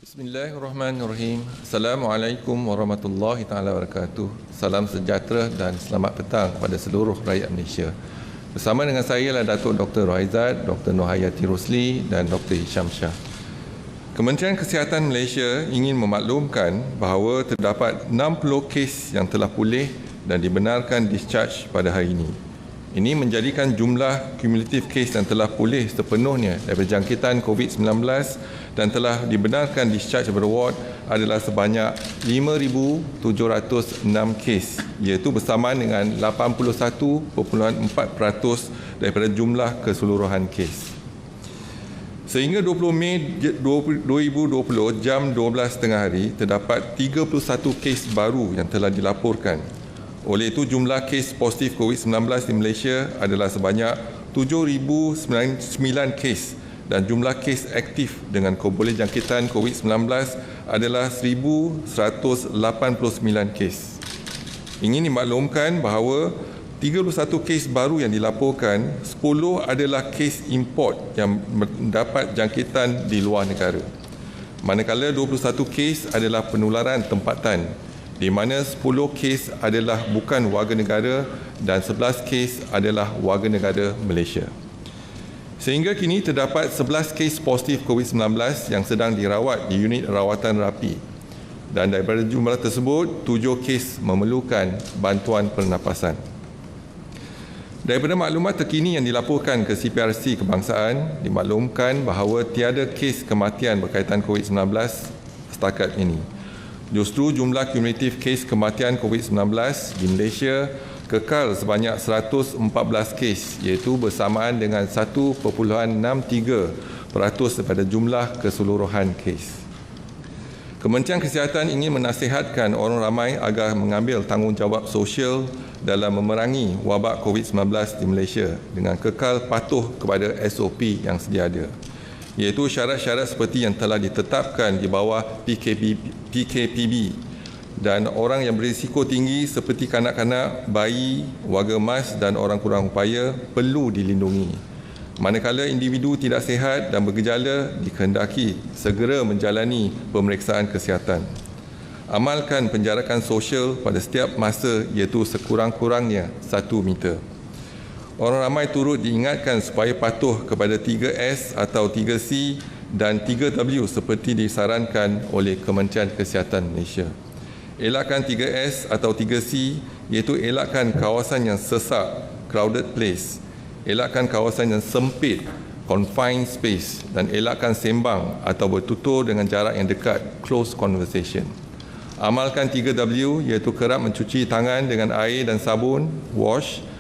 Bismillahirrahmanirrahim. Assalamualaikum warahmatullahi taala wabarakatuh. Salam sejahtera dan selamat petang kepada seluruh rakyat Malaysia. Bersama dengan saya adalah Datuk Dr. Rohaizat, Dr. Nurhayati Rosli dan Dr. Hisham Shah. Kementerian Kesihatan Malaysia ingin memaklumkan bahawa terdapat 60 kes yang telah pulih dan dibenarkan discharge pada hari ini. Ini menjadikan jumlah kumulatif kes yang telah pulih sepenuhnya daripada jangkitan COVID-19 dan telah dibenarkan discharge daripada ward adalah sebanyak 5,706 kes, iaitu bersamaan dengan 81.4% daripada jumlah keseluruhan kes. Sehingga 20 Mei 2020 jam 12 tengah hari, terdapat 31 kes baru yang telah dilaporkan. Oleh itu, jumlah kes positif COVID-19 di Malaysia adalah sebanyak 7,009 kes dan jumlah kes aktif dengan boleh jangkitan COVID-19 adalah 1,189 kes. Ingin dimaklumkan bahawa 31 kes baru yang dilaporkan, 10 adalah kes import yang mendapat jangkitan di luar negara. Manakala 21 kes adalah penularan tempatan, di mana 10 kes adalah bukan warga negara dan 11 kes adalah warga negara Malaysia. Sehingga kini terdapat 11 kes positif COVID-19 yang sedang dirawat di unit rawatan rapi. Dan daripada jumlah tersebut, 7 kes memerlukan bantuan pernafasan. Daripada maklumat terkini yang dilaporkan ke CPRC Kebangsaan, dimaklumkan bahawa tiada kes kematian berkaitan COVID-19 setakat ini. Justru jumlah kumulatif kes kematian COVID-19 di Malaysia kekal sebanyak 114 kes, iaitu bersamaan dengan 1.63% daripada jumlah keseluruhan kes. Kementerian Kesihatan ingin menasihatkan orang ramai agar mengambil tanggungjawab sosial dalam memerangi wabak COVID-19 di Malaysia dengan kekal patuh kepada SOP yang sedia ada, iaitu syarat-syarat seperti yang telah ditetapkan di bawah PKPB, dan orang yang berisiko tinggi seperti kanak-kanak, bayi, warga emas dan orang kurang upaya perlu dilindungi. Manakala individu tidak sihat dan bergejala, dikehendaki segera menjalani pemeriksaan kesihatan. Amalkan penjarakan sosial pada setiap masa, iaitu sekurang-kurangnya 1 meter. Orang ramai turut diingatkan supaya patuh kepada 3S atau 3C dan 3W seperti disarankan oleh Kementerian Kesihatan Malaysia. Elakkan 3S atau 3C, iaitu elakkan kawasan yang sesak, crowded place, elakkan kawasan yang sempit, confined space, dan elakkan sembang atau bertutur dengan jarak yang dekat, close conversation. Amalkan 3W, iaitu kerap mencuci tangan dengan air dan sabun, wash.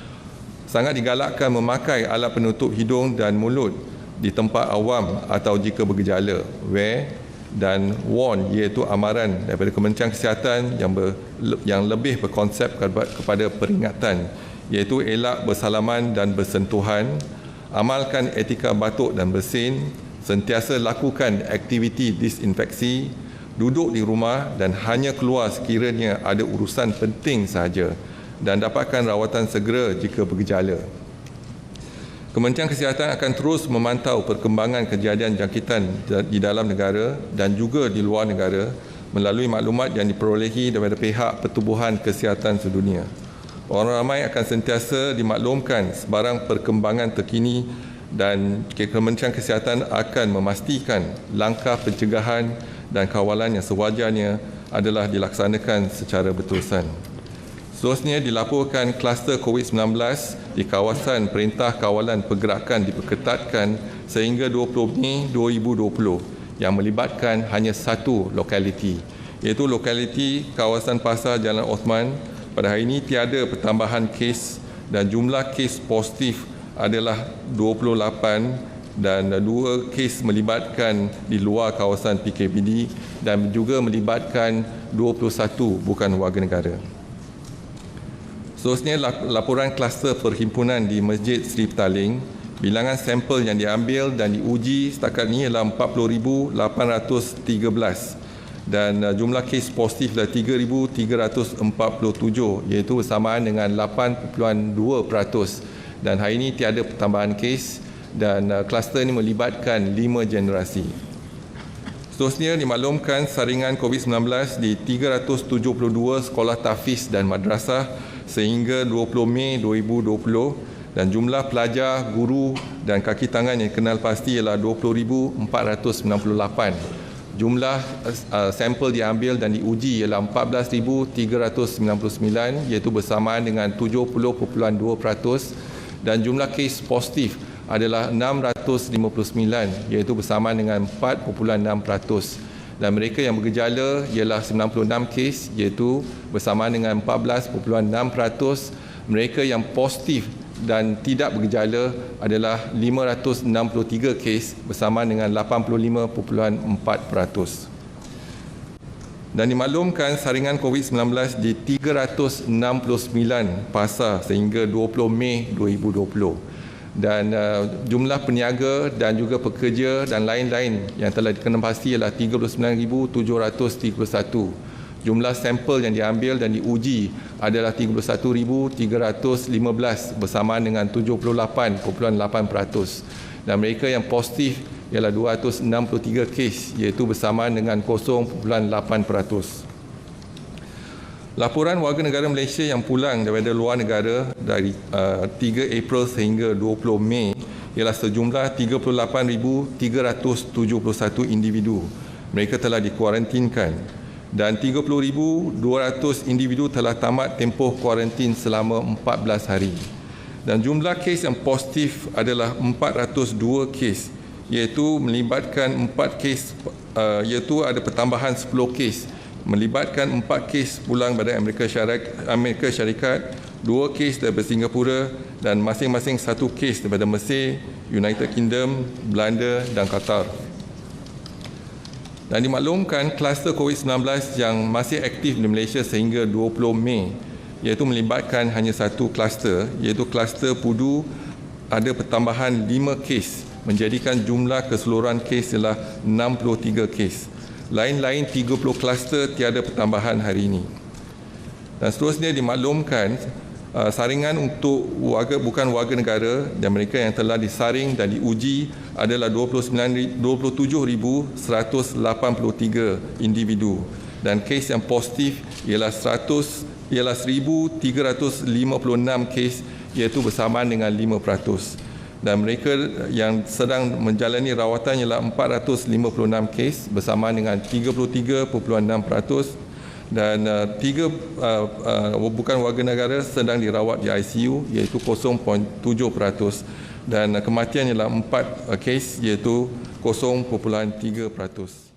Sangat digalakkan memakai alat penutup hidung dan mulut di tempat awam atau jika bergejala, wear, dan warn, iaitu amaran daripada Kementerian Kesihatan yang lebih berkonsep kepada peringatan, iaitu elak bersalaman dan bersentuhan, amalkan etika batuk dan bersin, sentiasa lakukan aktiviti disinfeksi, duduk di rumah dan hanya keluar sekiranya ada urusan penting sahaja, dan dapatkan rawatan segera jika bergejala. Kementerian Kesihatan akan terus memantau perkembangan kejadian jangkitan di dalam negara dan juga di luar negara melalui maklumat yang diperolehi daripada pihak Pertubuhan Kesihatan Sedunia. Orang ramai akan sentiasa dimaklumkan sebarang perkembangan terkini dan Kementerian Kesihatan akan memastikan langkah pencegahan dan kawalan yang sewajarnya adalah dilaksanakan secara berterusan. Seterusnya, dilaporkan kluster COVID-19 di kawasan Perintah Kawalan Pergerakan diperketatkan sehingga 20 Mei 2020 yang melibatkan hanya satu lokaliti, iaitu lokaliti kawasan Pasar Jalan Osman. Pada hari ini tiada pertambahan kes dan jumlah kes positif adalah 28 dan 2 kes melibatkan di luar kawasan PKPD dan juga melibatkan 21 bukan warga negara. Seterusnya, laporan kluster perhimpunan di Masjid Seri Petaling. Bilangan sampel yang diambil dan diuji setakat ini adalah 40,813 dan jumlah kes positif adalah 3,347, iaitu bersamaan dengan 8.2%, dan hari ini tiada pertambahan kes dan kluster ini melibatkan 5 generasi. Seterusnya dimaklumkan saringan COVID-19 di 372 sekolah tahfiz dan madrasah sehingga 20 Mei 2020 dan jumlah pelajar, guru dan kaki tangan yang kenal pasti ialah 20,498. Jumlah sampel diambil dan diuji ialah 14,399 iaitu bersamaan dengan 70.2% dan jumlah kes positif adalah 659 iaitu bersamaan dengan 4.6%. Dan mereka yang bergejala ialah 96 kes iaitu bersamaan dengan 14.6%. Mereka yang positif dan tidak bergejala adalah 563 kes bersamaan dengan 85.4%. Dan dimaklumkan saringan COVID-19 di 369 pasar sehingga 20 Mei 2020. Dan jumlah peniaga dan juga pekerja dan lain-lain yang telah dikenal pasti ialah 39,731. Jumlah sampel yang diambil dan diuji adalah 31,315 bersamaan dengan 78.8%. Dan mereka yang positif ialah 263 kes iaitu bersamaan dengan 0.8%. Laporan warga negara Malaysia yang pulang daripada luar negara dari 3 April sehingga 20 Mei ialah sejumlah 38,371 individu. Mereka telah dikuarantinkan dan 30,200 individu telah tamat tempoh kuarantin selama 14 hari. Dan jumlah kes yang positif adalah 402 kes iaitu melibatkan 4 kes iaitu ada pertambahan 10 kes melibatkan 4 kes pulang dari Amerika Syarikat, 2 kes daripada Singapura dan masing-masing 1 kes daripada Mesir, United Kingdom, Belanda dan Qatar. Dan dimaklumkan kluster COVID-19 yang masih aktif di Malaysia sehingga 20 Mei iaitu melibatkan hanya 1 kluster iaitu kluster Pudu ada pertambahan 5 kes menjadikan jumlah keseluruhan kes ialah 63 kes. Lain-lain 30 kluster tiada pertambahan hari ini. Dan seterusnya dimaklumkan saringan untuk bukan warga negara dan mereka yang telah disaring dan diuji adalah 27,183 individu dan kes yang positif ialah 1,356 kes iaitu bersamaan dengan 5%. Dan mereka yang sedang menjalani rawatan ialah 456 kes bersamaan dengan 33.6%. Dan 3 bukan warga negara sedang dirawat di ICU iaitu 0.7% dan kematian ialah 4 kes iaitu 0.3%.